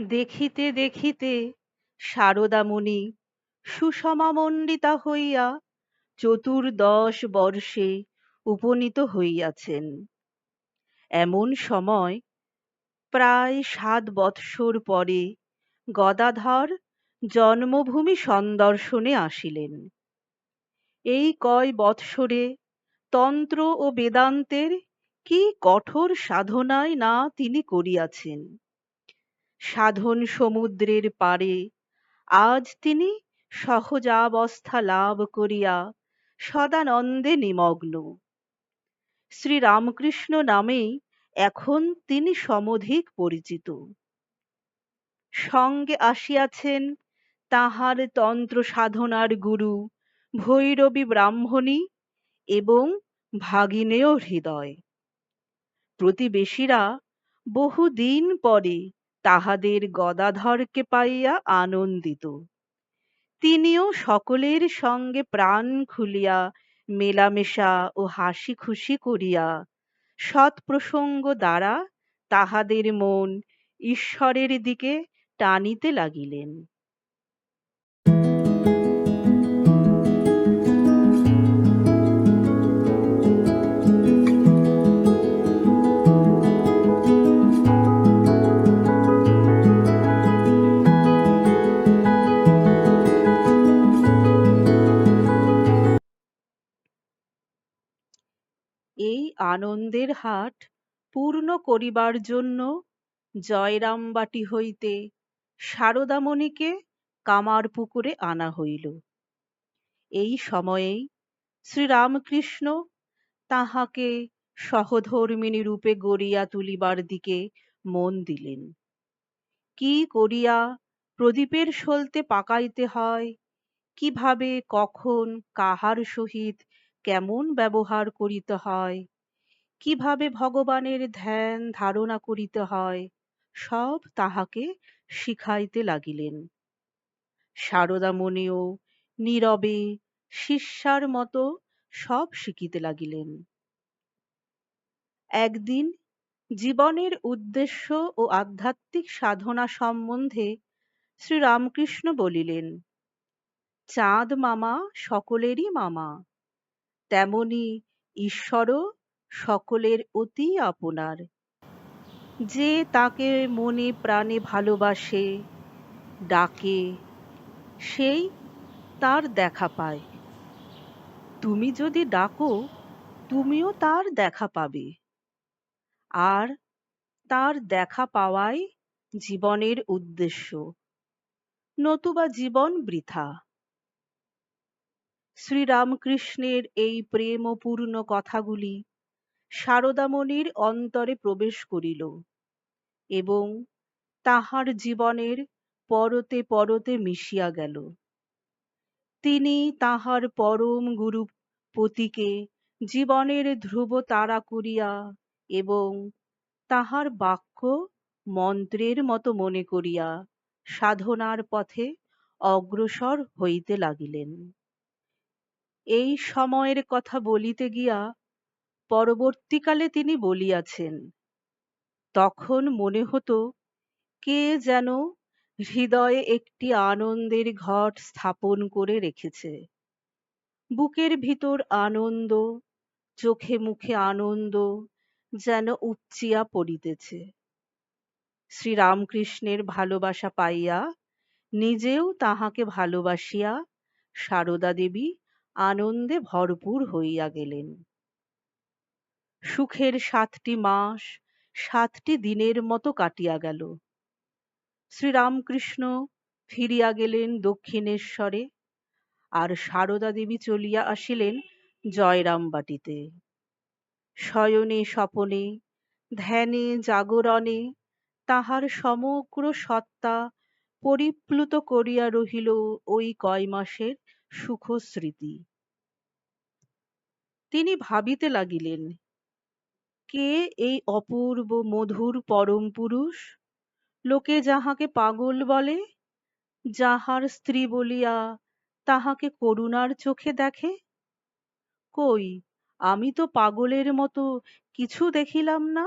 দেখিতে দেখিতে শারদামণি সুষমামণ্ডিতা হইয়া চতুর্দশ বর্ষে উপনীত হইয়াছেন। এমন সময় প্রায় ৭ বৎসর পরে গদাধর জন্মভূমি সন্দর্শনে আসিলেন। এই কয় বৎসরে তন্ত্র ও বেদান্তের কি কঠোর সাধনাই না তিনি করিয়াছেন। সাধন সমুদ্রের পারে আজ তিনি সহজাবস্থা লাভ করিয়া সদানন্দে নিমগ্ন। শ্রীরামকৃষ্ণ নামেই এখন তিনি সমধিক পরিচিত। সঙ্গে আসিয়াছেন তাঁহার তন্ত্র সাধনার গুরু ভৈরবী ব্রাহ্মণী এবং ভাগিনেয় হৃদয়। প্রতিবেশীরা বহুদিন পরে তাহাদের গদাধরকে পাইয়া আনন্দিত। তিনিও সকলের সঙ্গে প্রাণ খুলিয়া মেলামেশা ও হাসি খুশি করিয়া সৎপ্রসঙ্গ দ্বারা তাহাদের মন ঈশ্বরের দিকে টানিতে লাগিলেন। এই আনন্দের হাট পূর্ণ করিবার জন্য জয়রামবাটি হইতে শারদামণিকে কামারপুকুরে আনা হইল। এই সময়েই শ্রীরামকৃষ্ণ তাহাকে সহধর্মিণী রূপে গড়িয়া তুলিবার দিকে মন দিলেন। কি করিয়া প্রদীপের সলতে পাকাইতে হয়, কিভাবে কখন কাহার সহিত কেমন ব্যবহার করিতে হয়, কিভাবে ভগবানের ধ্যান ধারণা করিতে হয়, সব তাহাকে শিখাইতে লাগিলেন। শারদামণিও নীরবে শিষ্যার মতো সব শিখিতে লাগিলেন। একদিন জীবনের উদ্দেশ্য ও আধ্যাত্মিক সাধনা সম্বন্ধে শ্রীরামকৃষ্ণ বলিলেন, চাঁদ মামা সকলেরই মামা, তেমনি ঈশ্বরও সকলের অতি আপনার। যে তাকে মনে প্রাণে ভালোবাসে, ডাকে, সেই তার দেখা পায়। তুমি যদি ডাকো, তুমিও তার দেখা পাবে। আর তার দেখা পাওয়াই জীবনের উদ্দেশ্য, নতুবা জীবন বৃথা। শ্রীরামকৃষ্ণের এই প্রেমপূর্ণ কথাগুলি শারদামণির অন্তরে প্রবেশ করিল এবং তাহার জীবনের পরতে পরতে মিশিয়া গেল। তিনি তাহার পরম গুরু পতিকে জীবনের ধ্রুব তারা করিয়া এবং তাহার বাক্য মন্ত্রের মতো মনে করিয়া সাধনার পথে অগ্রসর হইতে লাগিলেন। এই সময়ের কথা বলিতে গিয়া পরবর্তীকালে তিনি বলিয়াছেন, তখন মনে হতো কে যেন হৃদয়ে একটি আনন্দের ঘট স্থাপন করে রেখেছে। বুকের ভিতর আনন্দ, চোখে মুখে আনন্দ যেন উপচিয়া পড়িতেছে। শ্রীরামকৃষ্ণের ভালোবাসা পাইয়া নিজেও তাহাকে ভালোবাসিয়া সারদা দেবী আনন্দে ভরপুর হইয়া গেলেন। সুখের ৭টি মাস ৭টি দিনের মতো কাটিয়া গেল। শ্রীরামকৃষ্ণ ফিরিয়া গেলেন দক্ষিণেশ্বরে, আর সারদা দেবী চলিয়া আসিলেন জয়রামবাটিতে। শয়নে স্বপনে ধ্যানে জাগরণে তাহার সমগ্র সত্তা পরিপ্লুত করিয়া রহিল ওই কয় মাসের সুখ স্মৃতি। তিনি ভাবিতে লাগিলেন, কে এই অপূর্ব মধুর পরম পুরুষ, লোকে যাহাকে পাগল বলে, যাহার স্ত্রী বলিয়া তাহাকে করুণার চোখে দেখে? কই, আমি তো পাগলের মতো কিছু দেখিলাম না।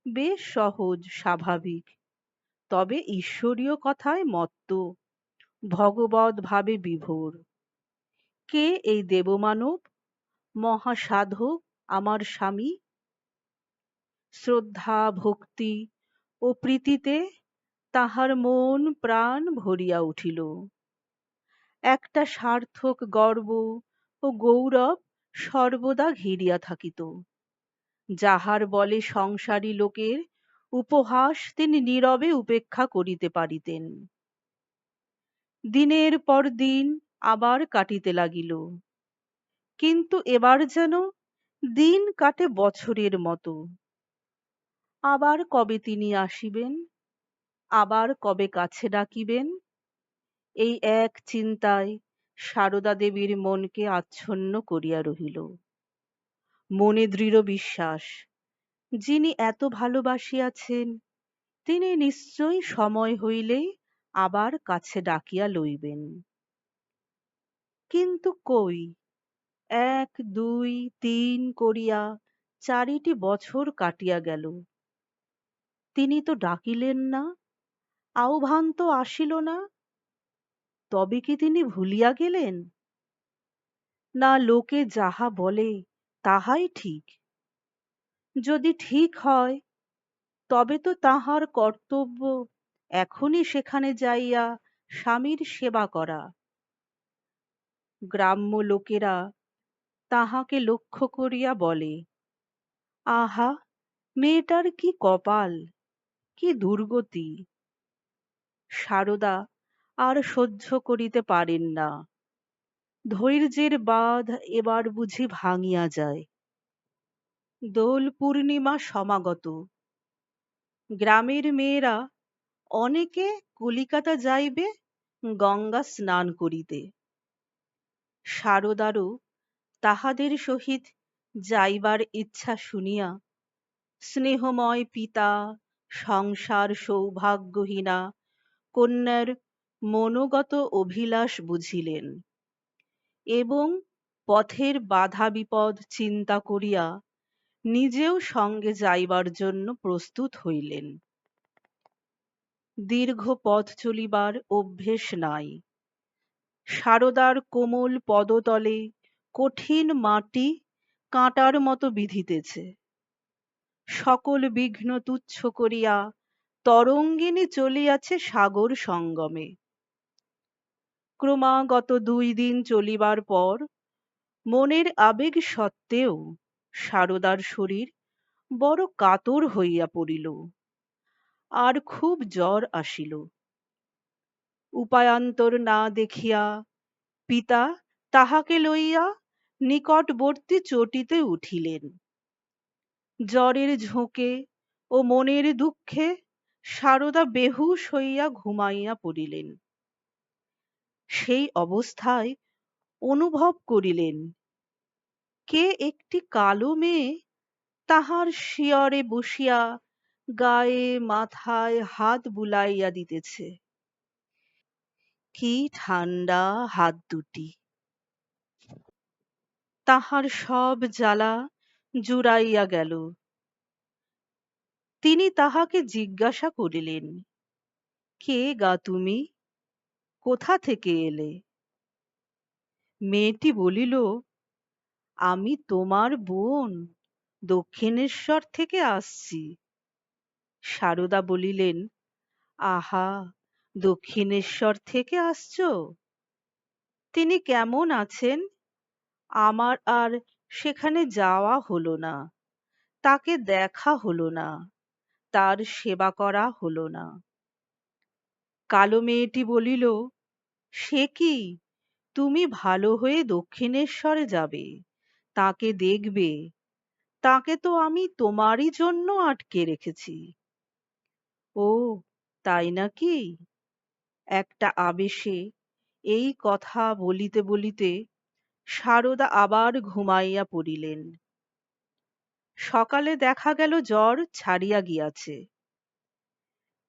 বেশ সহজ স্বাভাবিক, তবে ঈশ্বরীয় কথায় মত্ত, ভগবৎ ভাবে বিভোর। কে এই দেবমানব, মহাসাধক আমার স্বামী? শ্রদ্ধা ভক্তি ও প্রীতিতে তাহার মন প্রাণ ভরিয়া উঠিল। একটা সার্থক গর্ব ও গৌরব সর্বদা ঘিরিয়া থাকিত, যাহার বলে সংসারী লোকের উপহাস তিনি নীরবে উপেক্ষা করিতে পারিতেন। দিনের পর দিন আবার কাটিতে লাগিল, কিন্তু এবার যেন দিন কাটে বছরের মতো। আবার কবে তিনি আসিবেন, আবার কবে কাছে ডাকিবেন, এই এক চিন্তায় সারদা দেবীর মনকে আচ্ছন্ন করিয়া রহিল। মনে দৃঢ় বিশ্বাস, যিনি এত ভালোবাসিয়াছেন তিনি নিশ্চয়ই সময় হইলেই আবার কাছে ডাকিয়া লইবেন। কিন্তু কই, এক দুই তিন করিয়া 4টি বছর কাটিয়া গেল, তিনি তো ডাকিলেন না, আহ্বান তো আসিল না। তবে কি তিনি ভুলিয়া গেলেন? না লোকে যাহা বলে তাহাই ঠিক? যদি ঠিক হয়, তবে তো তাঁহার কর্তব্য এখনই সেখানে যাইয়া স্বামীর সেবা করা। গ্রাম্য লোকেরা তাহাকে লক্ষ্য করিয়া বলে, আহা, মেয়েটার কি কপাল, কি দুর্গতি! সারদা আর সহ্য করিতে পারেন না। ধৈর্যের বাঁধ এবার বুঝি ভাঙিয়া যায়। দোল পূর্ণিমা সমাগত। গ্রামের মেয়েরা অনেকে কলিকাতা যাইবে গঙ্গা স্নান করিতে। সারদারও তাহাদের সহিত যাইবার ইচ্ছা শুনিয়া স্নেহময় পিতা সংসার সৌভাগ্যহীনা কন্যার মনোগত অভিলাষ বুঝিলেন এবং পথের বাধা বিপদ চিন্তা করিয়া নিজেও সঙ্গে যাইবার জন্য প্রস্তুত হইলেন। দীর্ঘ পথ চলিবার অভ্যেস নাই। সারদার কোমল পদতলে কঠিন মাটি কাঁটার মতো বিঁধিতেছে। সকল বিঘ্ন তুচ্ছ করিয়া তরঙ্গিনী চলিয়াছে সাগর সঙ্গমে। ক্রমাগত 2 দিন চলিবার পর মনের আবেগ সত্ত্বেও সারদার শরীর বড় কাতর হইয়া পড়িল, আর খুব জ্বর আসিল। উপায়ান্তর না দেখিয়া পিতা তাহাকে লইয়া নিকটবর্তী চটিতে উঠিলেন। জ্বরের ঝোঁকে ও মনের দুঃখে সারদা বেহুশ হইয়া ঘুমাইয়া পড়িলেন। সেই অবস্থায় অনুভব করিলেন কে একটি কালো মেয়ে তাহার শিয়রে বসিয়া গায়ে মাথায় হাত বুলাইয়া দিতেছে। কি ঠান্ডা হাত দুটি! তাহার সব জ্বালা জুড়াইয়া গেল। তিনি তাহাকে জিজ্ঞাসা করিলেন, কে গা তুমি? কোথা থেকে এলে? মেয়েটি বলিল, আমি তোমার বোন, দক্ষিণেশ্বর থেকে আসছি। সারদা বলিলেন, আহা, দক্ষিণেশ্বর থেকে আসছো? তিনি কেমন আছেন? আমার আর সেখানে যাওয়া হলো না, তাকে দেখা হলো না, তার সেবা করা হলো না। কালো মেয়েটি বলিল, সে কি, তুমি ভালো হয়ে দক্ষিণেশ্বরে যাবে, তাকে দেখবে, তাকে তো আমি তোমারই জন্য আটকে রেখেছি। ও, তাই নাকি? একটা আবেশে এই কথা বলিতে বলিতে সারদা আবার ঘুমাইয়া পড়িলেন। সকালে দেখা গেল জ্বর ছাড়িয়া গিয়াছে।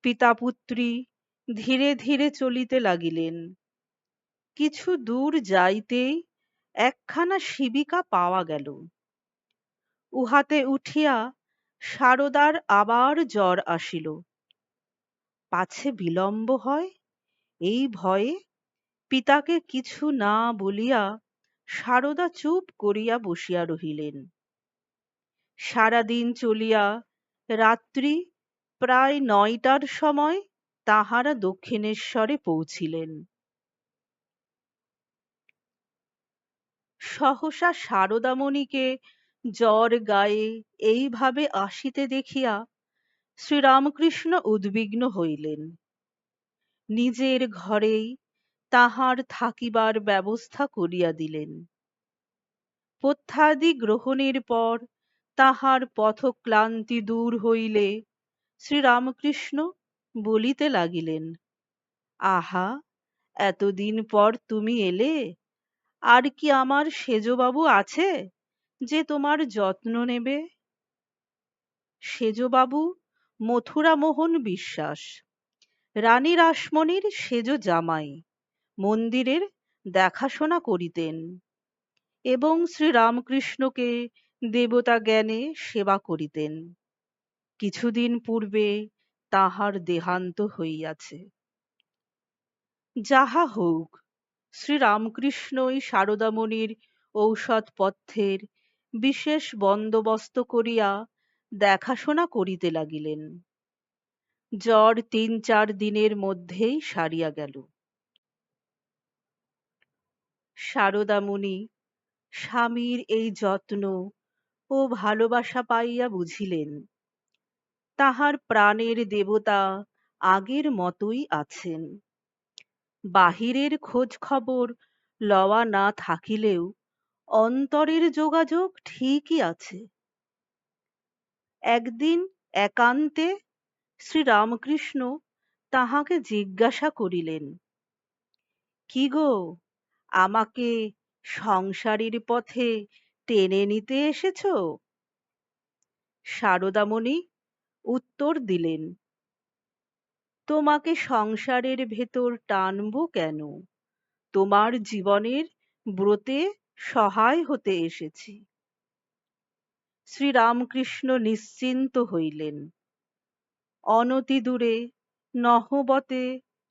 পিতা পুত্রী ধীরে ধীরে চলিতে লাগিলেন। কিছু দূর যাইতেই একখানা শিবিকা পাওয়া গেল। উহাতে উঠিয়া সারদার আবার জ্বর আসিল। পাছে বিলম্ব হয়, এই ভয়ে পিতাকে কিছু না বলিয়া সারদা চুপ করিয়া বসিয়া রহিলেন। সারাদিন চলিয়া রাত্রি প্রায় ৯টার সময় তাহারা দক্ষিণেশ্বরে পৌঁছিলেন। সহসা সারদামণিকে জ্বর গায়ে এইভাবে আসিতে দেখিয়া শ্রীরামকৃষ্ণ উদ্বিগ্ন হইলেন। নিজের ঘরেই তাহার থাকিবার ব্যবস্থা করিয়া দিলেন। পথ্যাদি গ্রহণের পর তাহার পথক্লান্তি দূর হইলে শ্রীরামকৃষ্ণ বলিতে লাগিলেন, আহা, এতদিন পর তুমি এলে, আর কি আমার সেজবাবু আছে যে তোমার যত্ন নেবে? সেজবাবু মথুরামোহন বিশ্বাস, রানী রাসমণির সেজ জামাই, মন্দিরের দেখাশোনা করিতেন এবং শ্রীরামকৃষ্ণকে দেবতা জ্ঞানে সেবা করিতেন। কিছুদিন পূর্বে তাহার দেহান্ত হইয়াছে। যাহা হউক, শ্রীরামকৃষ্ণই সারদামণির ঔষধপথ্যের বিশেষ বন্দোবস্ত করিয়া দেখাশোনা করিতে লাগিলেন। জ্বর ৩-৪ দিনের মধ্যেই সারিয়া গেল। সারদামণি স্বামীর এই যত্ন ও ভালোবাসা পাইয়া বুঝিলেন, তাহার প্রাণের দেবতা আগের মতোই আছেন। বাহিরের খোঁজ খবর লওয়া না থাকিলেও অন্তরের যোগাযোগ ঠিকই আছে। একদিন একান্তে শ্রীরামকৃষ্ণ তাহাকে জিজ্ঞাসা করিলেন, কি গো, আমাকে সংসারের পথে টেনে নিতে এসেছ? সারদামণি উত্তর দিলেন, তোমাকে সংসারের ভেতর টানব কেন? তোমার জীবনের ব্রতে সহায় হতে এসেছি। শ্রীরামকৃষ্ণ নিশ্চিন্ত হইলেন। অনতি দূরে নহবতে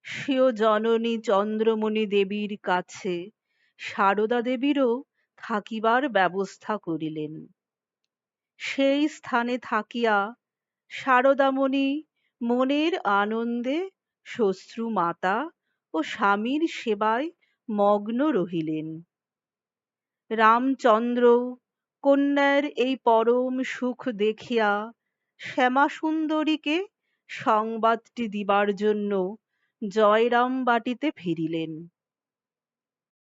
স্বীয় জননী চন্দ্রমণি দেবীর কাছে সারদা দেবীরও থাকিবার ব্যবস্থা করিলেন। সেই স্থানে থাকিয়া সারদামণি মনের আনন্দে শ্বশ্রুমাতা ও স্বামীর সেবায় মগ্ন রহিলেন। রামচন্দ্রও কন্যার এই পরম সুখ দেখিয়া শ্যামাসুন্দরীকে সংবাদটি দিবার জন্য জয়রামবাটিতে ফিরিলেন।